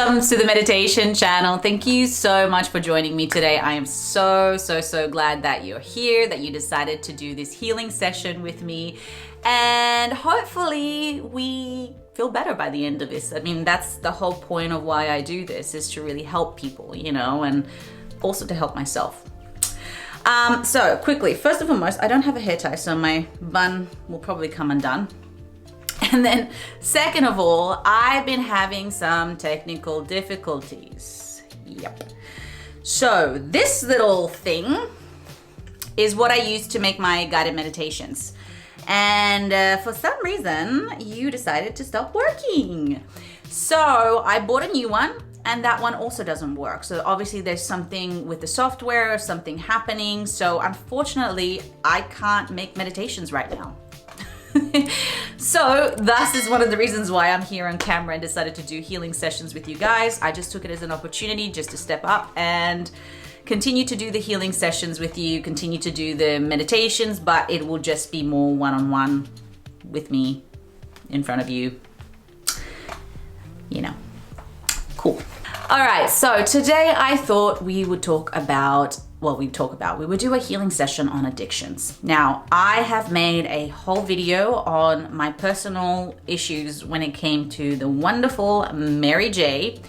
Welcome to the meditation channel. Thank you so much for joining me today. I am so glad that you're here, that you decided to do this healing session with me. And hopefully we feel better by the end of this. I mean, that's the whole point of why I do this, is to really help people, you know, and also to help myself. So quickly, first and foremost, I don't have a hair tie, so my bun will probably come undone. And then second of all, I've been having some technical difficulties. Yep. So this little thing is what I use to make my guided meditations. And for some reason, you decided to stop working. So I bought a new one, and that one also doesn't work. So obviously there's something with the software, something happening. So unfortunately, I can't make meditations right now. So this is one of the reasons why I'm here on camera and decided to do healing sessions with you guys. I just took it as an opportunity just to step up and continue to do the healing sessions with you, continue to do the meditations, but it will just be more one-on-one with me in front of you, you know. Cool. All right, so today I thought we would talk about, we would do a healing session on addictions. Now, I have made a whole video on my personal issues when it came to the wonderful Mary J.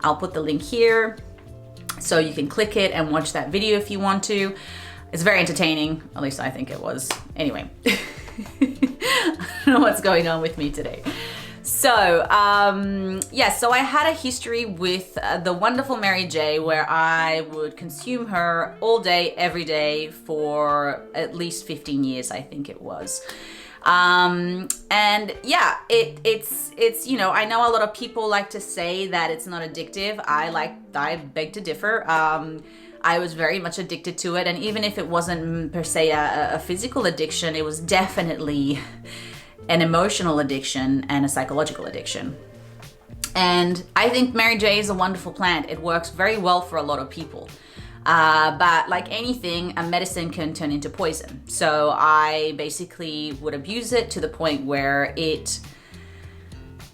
I'll put the link here so you can click it and watch that video if you want to. It's very entertaining, at least I think it was. Anyway, I don't know what's going on with me today. So, so I had a history with the wonderful Mary J, where I would consume her all day, every day for at least 15 years, I think it was. And yeah, it's, you know, I know a lot of people like to say that it's not addictive. I beg to differ. I was very much addicted to it. And even if it wasn't per se a physical addiction, it was definitely an emotional addiction and a psychological addiction. And I think Mary J is a wonderful plant. It works very well for a lot of people. But like anything, a medicine can turn into poison. So I basically would abuse it to the point where it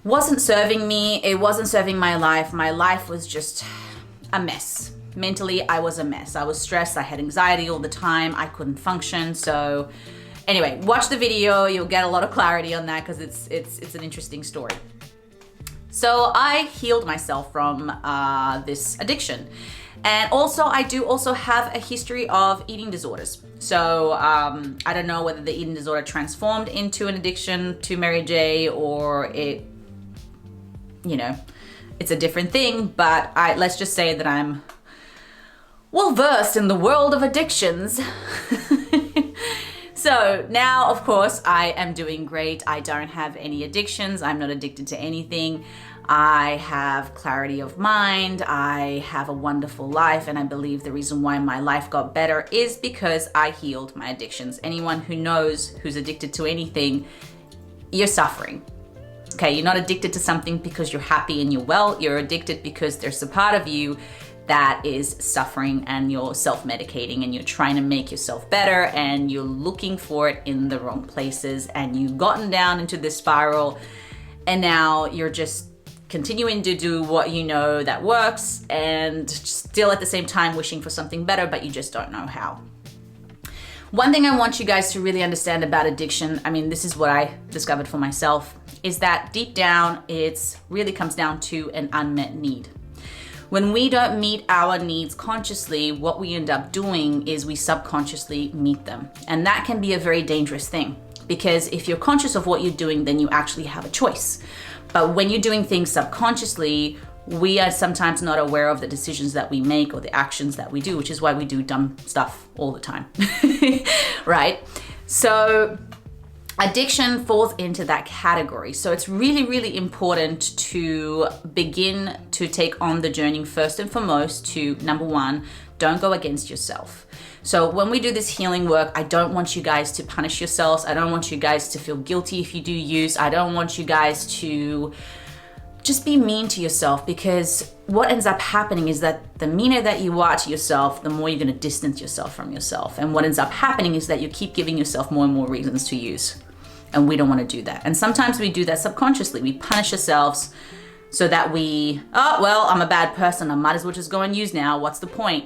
wasn't serving me. It wasn't serving my life. My life was just a mess. Mentally, I was a mess. I was stressed. I had anxiety all the time. I couldn't function. So anyway, watch the video. You'll get a lot of clarity on that because it's an interesting story. So I healed myself from this addiction. And also, I do also have a history of eating disorders. So I don't know whether the eating disorder transformed into an addiction to Mary J, or it, you know, it's a different thing. But let's just say that I'm well versed in the world of addictions. So now, of course, I am doing great. I don't have any addictions. I'm not addicted to anything. I have clarity of mind. I have a wonderful life. And I believe the reason why my life got better is because I healed my addictions. Anyone who knows, who's addicted to anything, you're suffering. Okay, you're not addicted to something because you're happy and you're well. You're addicted because there's a part of you that is suffering and you're self-medicating and you're trying to make yourself better and you're looking for it in the wrong places and you've gotten down into this spiral and now you're just continuing to do what you know that works and still at the same time wishing for something better, but you just don't know how. One thing I want you guys to really understand about addiction, I mean, this is what I discovered for myself, is that deep down, it really comes down to an unmet need. When we don't meet our needs consciously, what we end up doing is we subconsciously meet them. And that can be a very dangerous thing, because if you're conscious of what you're doing, then you actually have a choice. But when you're doing things subconsciously, we are sometimes not aware of the decisions that we make or the actions that we do, which is why we do dumb stuff all the time, right? So addiction falls into that category. So it's really important to begin to take on the journey first and foremost to, number one, don't go against yourself. So when we do this healing work, I don't want you guys to punish yourselves. I don't want you guys to feel guilty if you do use. I don't want you guys to just be mean to yourself, because what ends up happening is that the meaner that you are to yourself, the more you're going to distance yourself from yourself. And what ends up happening is that you keep giving yourself more and more reasons to use. And we don't want to do that. And sometimes we do that subconsciously. We punish ourselves so that oh, well, I'm a bad person, I might as well just go and use now. What's the point?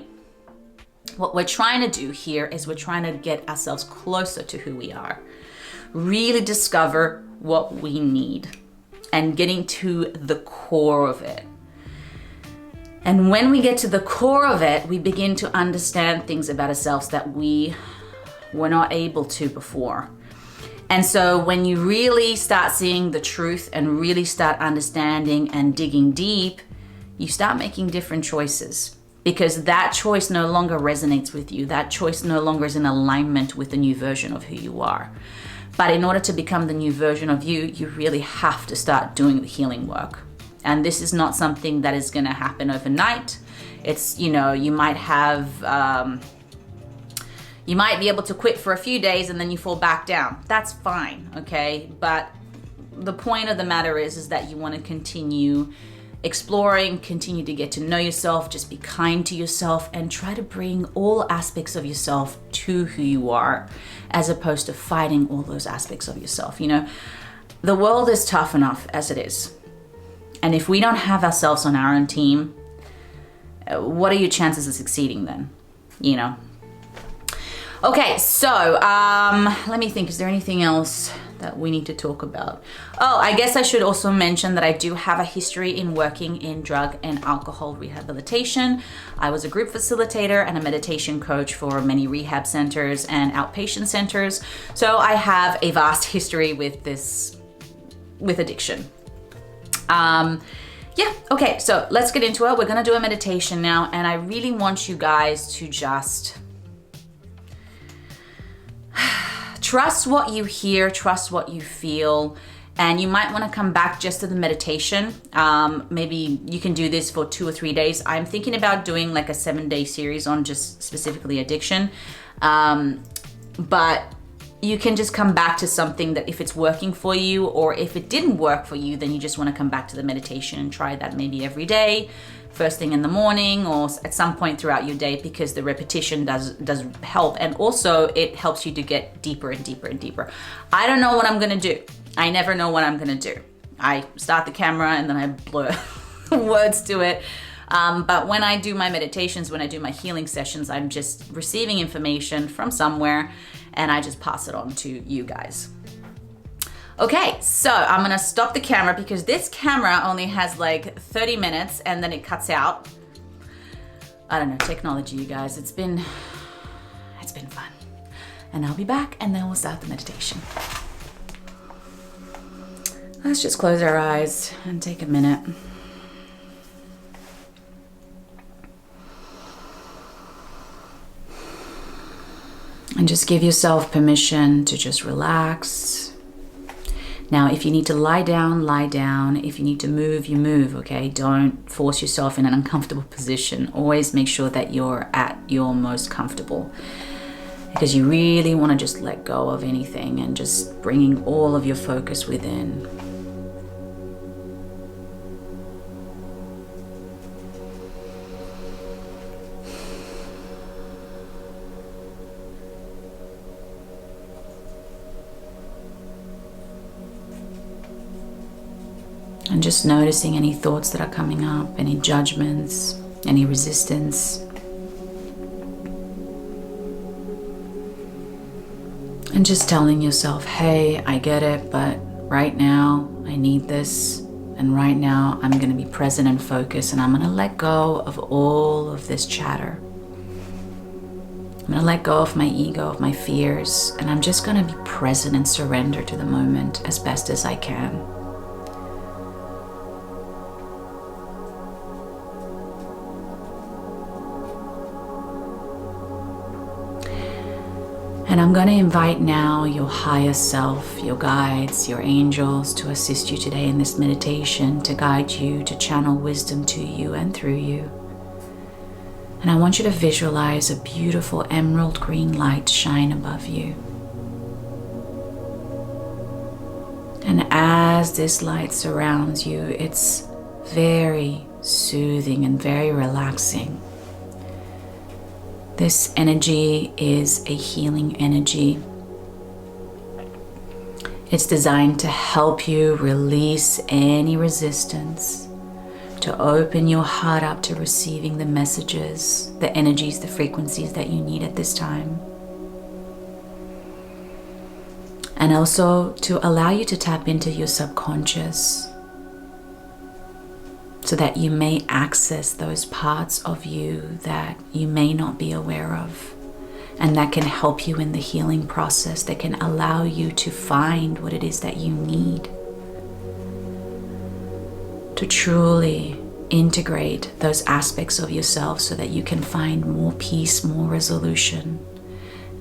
What we're trying to do here is we're trying to get ourselves closer to who we are. Really discover what we need and getting to the core of it. And when we get to the core of it, we begin to understand things about ourselves that we were not able to before. And so when you really start seeing the truth and really start understanding and digging deep, you start making different choices, because that choice no longer resonates with you. That choice no longer is in alignment with the new version of who you are. But in order to become the new version of you, you really have to start doing the healing work. And this is not something that is going to happen overnight. It's, you might have, you might be able to quit for a few days and then you fall back down. That's fine, okay? But the point of the matter is that you want to continue exploring, continue to get to know yourself, just be kind to yourself, and try to bring all aspects of yourself to who you are, as opposed to fighting all those aspects of yourself. The world is tough enough as it is. And if we don't have ourselves on our own team, what are your chances of succeeding then? Okay, so let me think, is there anything else that we need to talk about? Oh, I guess I should also mention that I do have a history in working in drug and alcohol rehabilitation. I was a group facilitator and a meditation coach for many rehab centers and outpatient centers. So I have a vast history with addiction. Yeah, okay, so let's get into it. We're gonna do a meditation now, and I really want you guys to just trust what you hear, trust what you feel, and you might want to come back just to the meditation. Maybe you can do this for 2 or 3 days. I'm thinking about doing like a 7-day series on just specifically addiction. But you can just come back to something that if it's working for you, or if it didn't work for you, then you just want to come back to the meditation and try that maybe every day, first thing in the morning or at some point throughout your day, because the repetition does help. And also it helps you to get deeper and deeper and deeper. I don't know what I'm going to do. I never know what I'm going to do. I start the camera and then I blur words to it. But when I do my meditations, when I do my healing sessions, I'm just receiving information from somewhere and I just pass it on to you guys. Okay, so I'm gonna stop the camera because this camera only has like 30 minutes and then it cuts out. I don't know, technology, you guys. It's been fun. And I'll be back and then we'll start the meditation. Let's just close our eyes and take a minute. And just give yourself permission to just relax. Now, if you need to lie down, lie down. If you need to move, you move, okay? Don't force yourself in an uncomfortable position. Always make sure that you're at your most comfortable, because you really want to just let go of anything and just bringing all of your focus within. And just noticing any thoughts that are coming up, any judgments, any resistance. And just telling yourself, hey, I get it, but right now I need this. And right now I'm going to be present and focused, and I'm going to let go of all of this chatter. I'm going to let go of my ego, of my fears, and I'm just going to be present and surrender to the moment as best as I can. And I'm going to invite now your higher self, your guides, your angels to assist you today in this meditation, to guide you, to channel wisdom to you and through you. And I want you to visualize a beautiful emerald green light shine above you. And as this light surrounds you, it's very soothing and very relaxing. This energy is a healing energy. It's designed to help you release any resistance, to open your heart up to receiving the messages, the energies, the frequencies that you need at this time. And also to allow you to tap into your subconscious so that you may access those parts of you that you may not be aware of, and that can help you in the healing process, that can allow you to find what it is that you need to truly integrate those aspects of yourself so that you can find more peace, more resolution,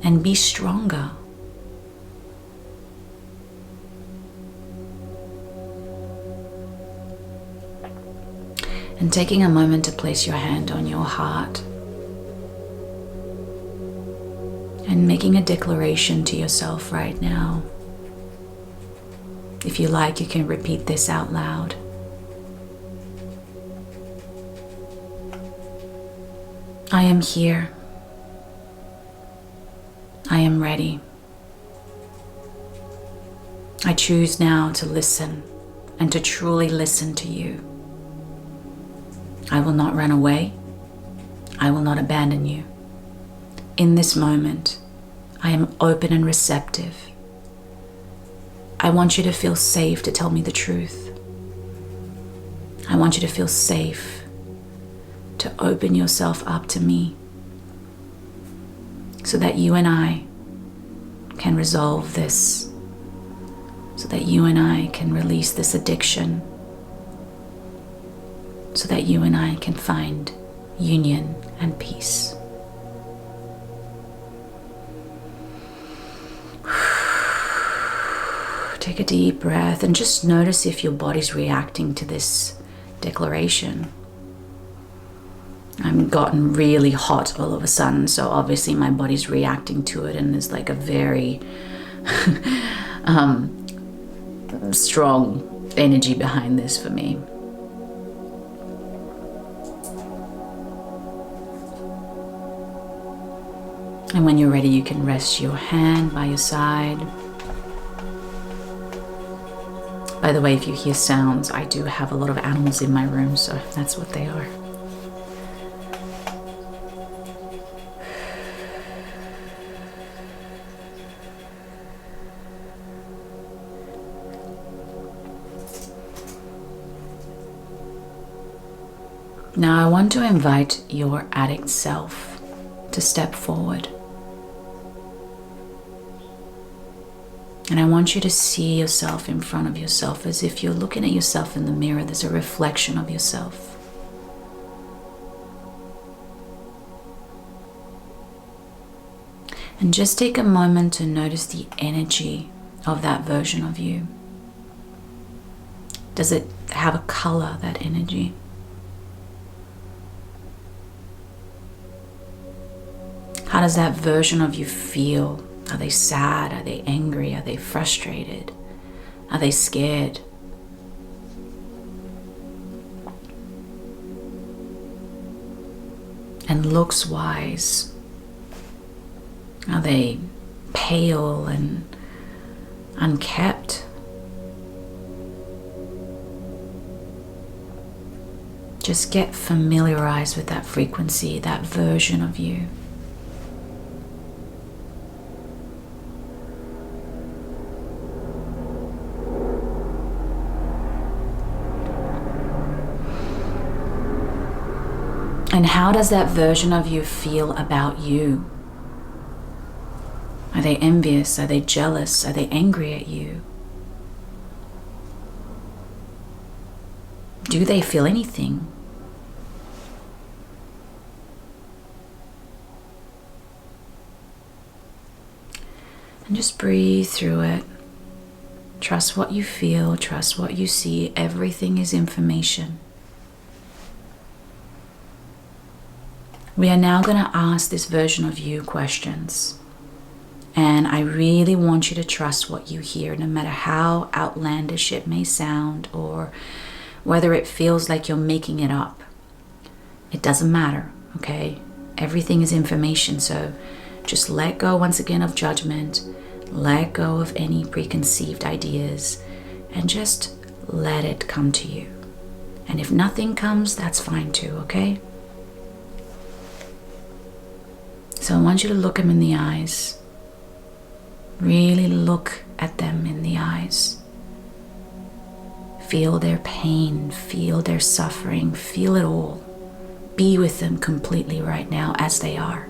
and be stronger. And taking a moment to place your hand on your heart and making a declaration to yourself right now. If you like, you can repeat this out loud. I am here. I am ready. I choose now to listen and to truly listen to you. I will not run away. I will not abandon you. In this moment, I am open and receptive. I want you to feel safe to tell me the truth. I want you to feel safe to open yourself up to me so that you and I can resolve this, so that you and I can release this addiction, so that you and I can find union and peace. Take a deep breath and just notice if your body's reacting to this declaration. I've gotten really hot all of a sudden, so obviously my body's reacting to it, and there's like a very strong energy behind this for me. And when you're ready, you can rest your hand by your side. By the way, if you hear sounds, I do have a lot of animals in my room, so that's what they are. Now I want to invite your addict self to step forward. And I want you to see yourself in front of yourself as if you're looking at yourself in the mirror. There's a reflection of yourself. And just take a moment to notice the energy of that version of you. Does it have a color, that energy? How does that version of you feel? Are they sad? Are they angry? Are they frustrated? Are they scared? And looks-wise, are they pale and unkept? Just get familiarized with that frequency, that version of you. And how does that version of you feel about you? Are they envious? Are they jealous? Are they angry at you? Do they feel anything? And just breathe through it. Trust what you feel, trust what you see. Everything is information. We are now going to ask this version of you questions. And I really want you to trust what you hear, no matter how outlandish it may sound or whether it feels like you're making it up. It doesn't matter, okay? Everything is information, so just let go once again of judgment, let go of any preconceived ideas, and just let it come to you. And if nothing comes, that's fine too, okay? So I want you to look them in the eyes. Really look at them in the eyes. Feel their pain, feel their suffering, feel it all. Be with them completely right now as they are.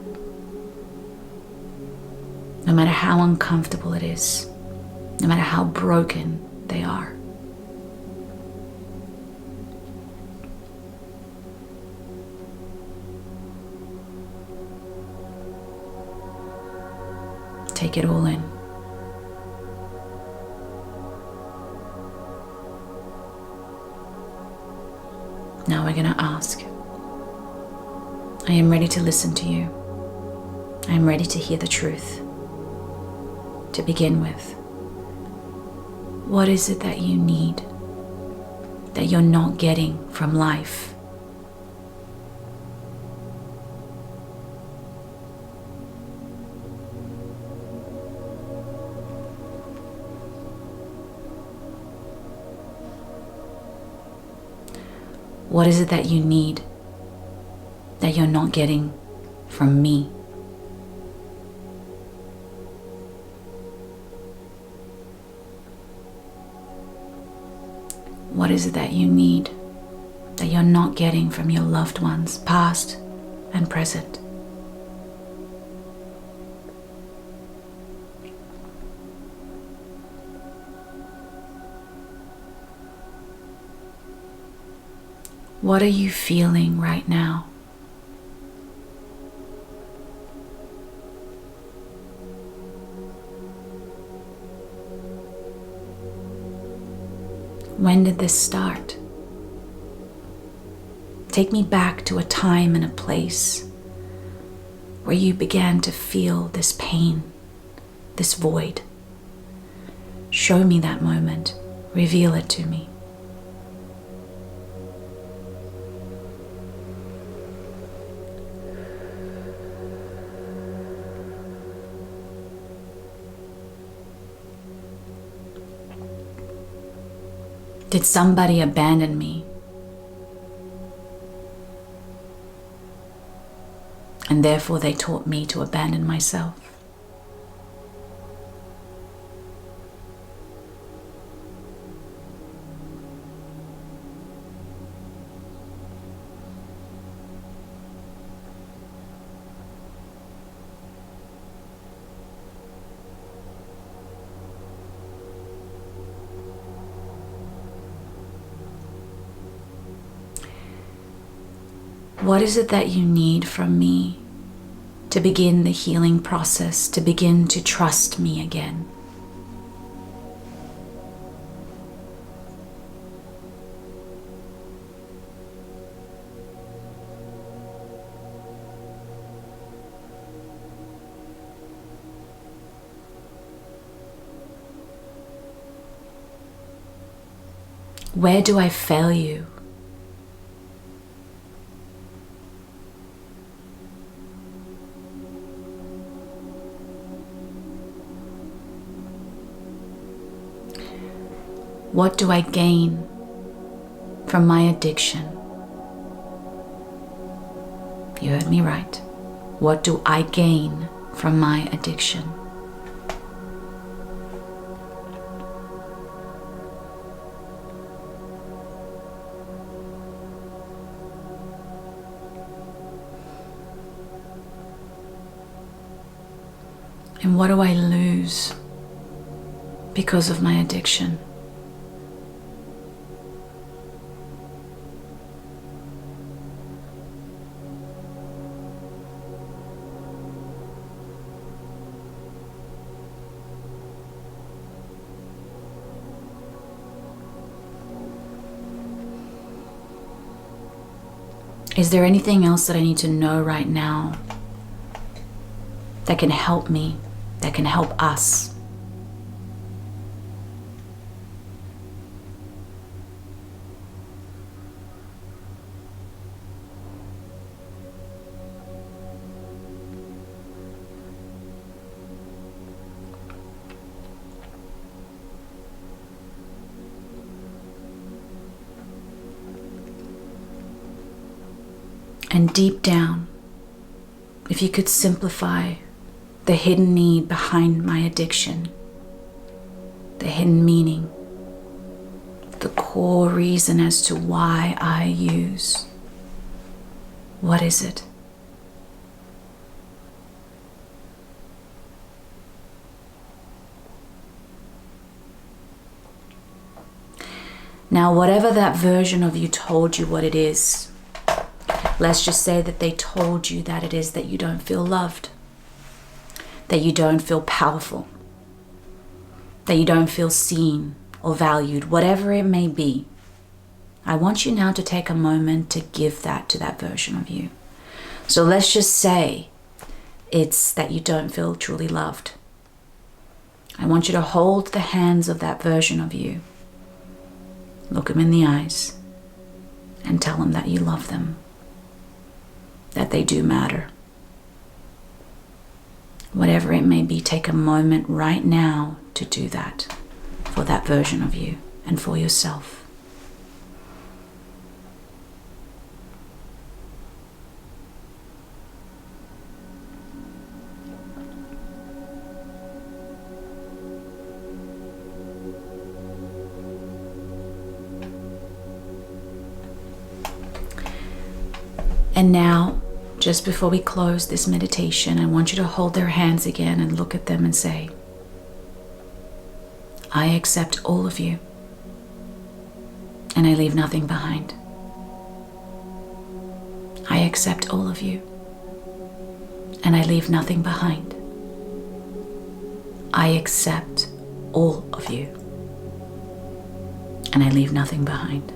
No matter how uncomfortable it is, no matter how broken they are. Take it all in. Now we're going to ask. I am ready to listen to you. I am ready to hear the truth. To begin with, what is it that you need that you're not getting from life? What is it that you need that you're not getting from me? What is it that you need that you're not getting from your loved ones, past and present? What are you feeling right now? When did this start? Take me back to a time and a place where you began to feel this pain, this void. Show me that moment. Reveal it to me. Did somebody abandon me? And therefore they taught me to abandon myself. What is it that you need from me to begin the healing process, to begin to trust me again? Where do I fail you? What do I gain from my addiction? You heard me right. What do I gain from my addiction? And what do I lose because of my addiction? Is there anything else that I need to know right now that can help me, that can help us? And deep down, if you could simplify the hidden need behind my addiction, the hidden meaning, the core reason as to why I use, what is it? Now, whatever that version of you told you what it is, let's just say that they told you that it is that you don't feel loved, that you don't feel powerful, that you don't feel seen or valued, whatever it may be. I want you now to take a moment to give that to that version of you. So let's just say it's that you don't feel truly loved. I want you to hold the hands of that version of you. Look them in the eyes and tell them that you love them, that they do matter. Whatever it may be, take a moment right now to do that for that version of you and for yourself. And now, just before we close this meditation, I want you to hold their hands again and look at them and say, I accept all of you, and I leave nothing behind. I accept all of you, and I leave nothing behind. I accept all of you, and I leave nothing behind.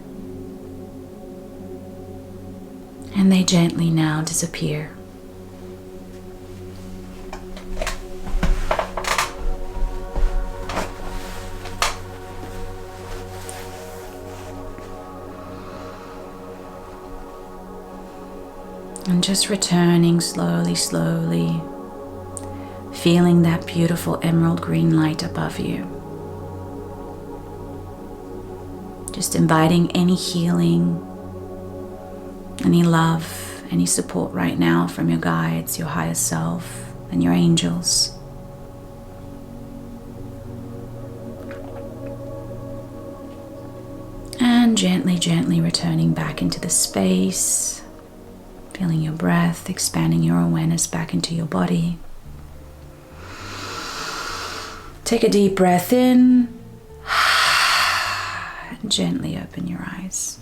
And they gently now disappear. And just returning slowly, slowly, feeling that beautiful emerald green light above you. Just inviting any healing, any love, any support right now from your guides, your higher self, and your angels. And gently, gently returning back into the space, feeling your breath, expanding your awareness back into your body. Take a deep breath in, and gently open your eyes.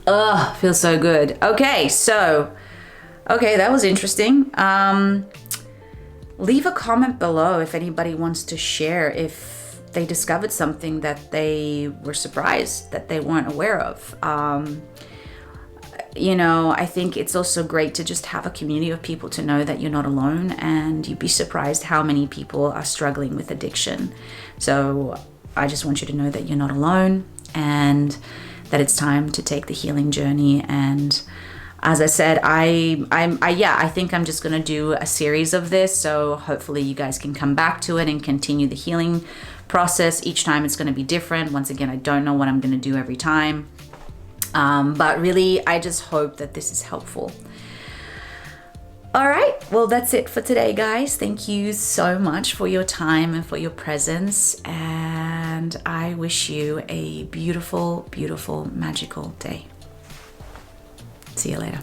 Ugh, feels so good. Okay, that was interesting. Leave a comment below if anybody wants to share if they discovered something that they were surprised that they weren't aware of. I think it's also great to just have a community of people to know that you're not alone, and you'd be surprised how many people are struggling with addiction. So I just want you to know that you're not alone, and that it's time to take the healing journey. And as I said, I think I'm just going to do a series of this, so hopefully you guys can come back to it and continue the healing process. Each time it's going to be different. Once again, I don't know what I'm going to do every time, but really I just hope that this is helpful. All right, well, that's it for today, guys. Thank you so much for your time and for your presence, and I wish you a beautiful, beautiful, magical day. See you later.